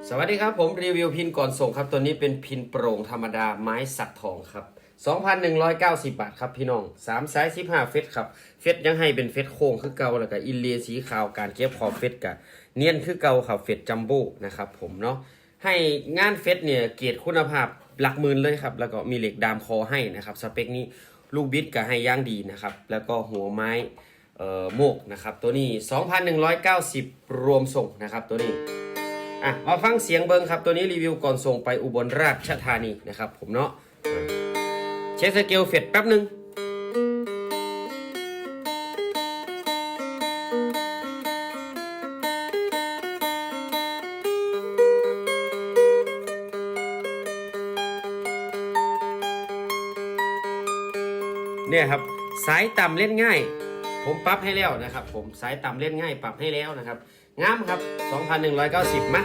สวัสดีครับผมรีวิวพินก่อนส่งครับตัวนี้เป็นพินโปร่งธรรมดาไม้สักทองครับ 2,190 บาทครับพี่น้อง3ไซส์15เฟตครับเฟตยังให้เป็นเฟตโค้งคือเก่าแล้วก็อินเลียสีขาวการเก็บขอบเฟตกับเนียนคือเก่าครับเฟตจัมโบ้นะครับผมเนาะให้งานเฟตเนี่ยเกียรติคุณภาพหลักหมื่นเลยครับแล้วก็มีเหล็กดามคอให้นะครับสเปคนี้ลูกบิดก็ให้ย่างดีนะครับแล้วก็หัวไม้โมกนะครับตัวนี้ 2,190 รวมส่งนะครับตัวนี้มาฟังเสียงเบิงครับตัวนี้รีวิวก่อนส่งไปอุบลราชธานีนะครับผมเนาะเช็คสเกลเฟดแป๊บนึงเนี่ยครับสายต่ำเล่นง่ายผมปรับให้แล้วนะครับผมสายต่ำเล่นง่ายปรับให้แล้วนะครับงามครับ 2,190 มา